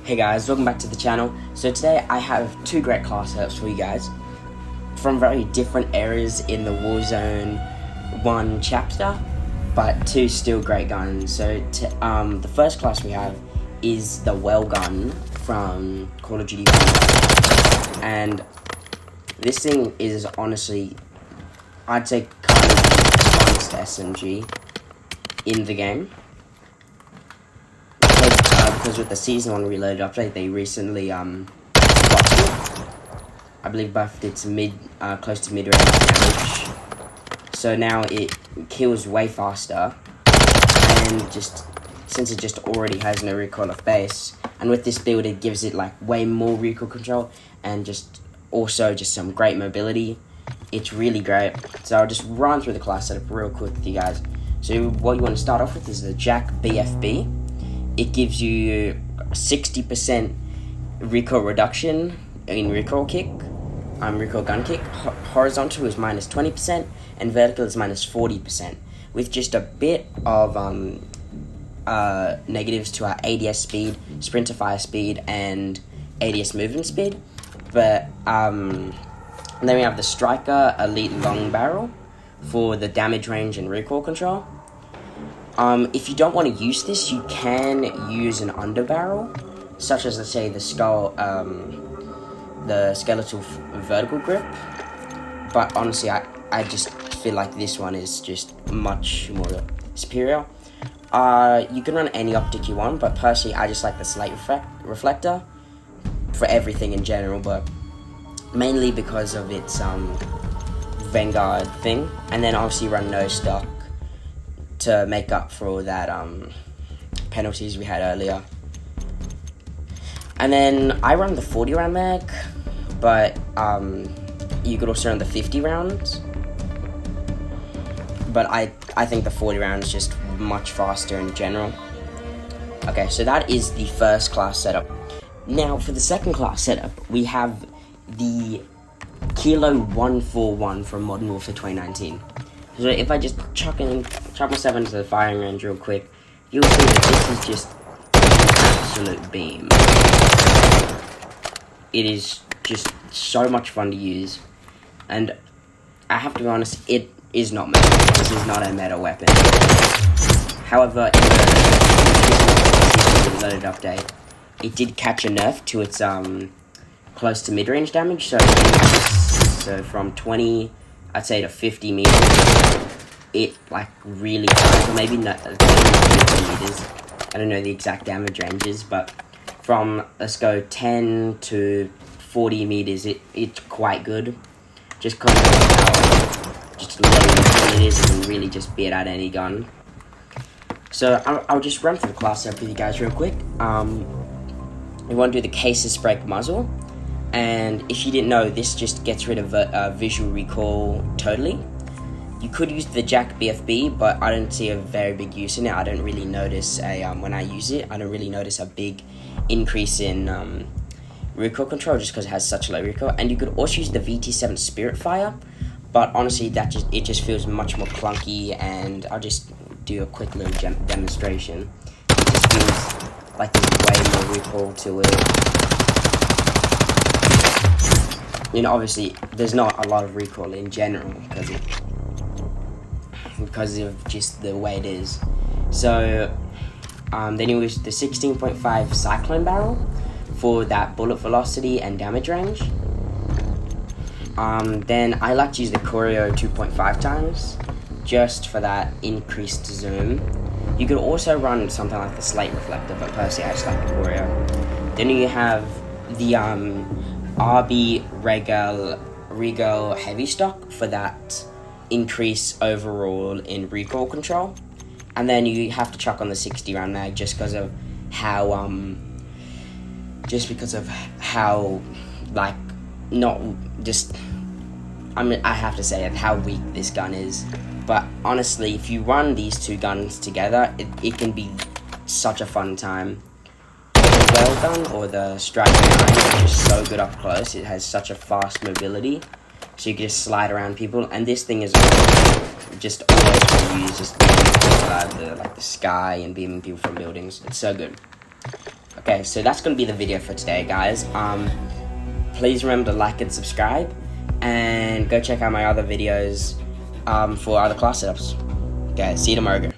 Hey guys, welcome back to the channel. So today I have two great class setups for you guys from very different areas in the Warzone 1 chapter, but two still great guns. So the first class we have is the well gun from Call of Duty 1. And this thing is honestly, I'd say, kind of the funnest SMG in the game. Because with the Season 1 Reloaded update, they recently buffed it. I believe buffed it to close to mid-range damage. So now it kills way faster, and since it just already has no recoil off base, and with this build it gives it like way more recoil control, and also some great mobility. It's really great. So I'll just run through the class setup real quick with you guys. So what you want to start off with is the Jack BFB. It gives you 60% recoil reduction in recoil gun kick. Horizontal is minus 20%, and vertical is minus 40%, with just a bit of negatives to our ADS speed, sprinter fire speed, and ADS movement speed. But then we have the Striker Elite Long Barrel for the damage range and recoil control. If you don't want to use this, you can use an underbarrel, such as, let's say, the skeletal vertical grip. But honestly, I just feel like this one is just much more superior. You can run any optic you want, but personally, I just like the slate reflector for everything in general, but mainly because of its Vanguard thing, and then obviously run no stock to make up for all that penalties we had earlier. And then I run the 40 round mag, but you could also run the 50 rounds. But I think the 40 round is just much faster in general. Okay, so that is the first class setup. Now for the second class setup, we have the Kilo 141 from Modern Warfare 2019. So if I just chuck myself into the firing range real quick, you'll see that this is just an absolute beam. It is just so much fun to use, and I have to be honest, it is not meta. This is not a meta weapon. However, in the Reloaded update, it did catch a nerf to its close to mid-range damage, so from 20, I'd say, to 50 meters, it like really hard, or maybe not 50 meters. I don't know the exact damage ranges, but from, let's go, 10 to 40 meters, it's quite good. Just because of how just low it is, it can really just beat out any gun. So I'll just run through the class up with you guys real quick. We want to do the Cases Break Muzzle. And if you didn't know, this just gets rid of visual recoil totally. You could use the Jack BFB, but I don't see a very big use in it. I don't really notice when I use it, I don't really notice a big increase in recoil control, just because it has such low recoil. And you could also use the VT7 Spirit Fire, but honestly, it just feels much more clunky. And I'll just do a quick little demonstration. It just feels like there's way more recoil to it. You know, obviously, there's not a lot of recoil in general because of just the way it is. So, then you use the 16.5 Cyclone Barrel for that bullet velocity and damage range. Then I like to use the Corio 2.5 times, just for that increased zoom. You could also run something like the Slate Reflector, but personally I just like the Corio. Then you have the RB Regal Heavy Stock for that increase overall in recoil control. And then you have to chuck on the 60 round mag just because of how like not just I have to say how weak this gun is. But honestly, if you run these two guns together, it can be such a fun time. The well gun or the Striker 9 is just so good up close. It has such a fast mobility, so you can just slide around people. And this thing is just always for use, just the sky and beaming people from buildings. It's so good. Okay, so that's gonna be the video for today, guys. Please remember to like and subscribe, and go check out my other videos for other class setups. Okay, see you tomorrow.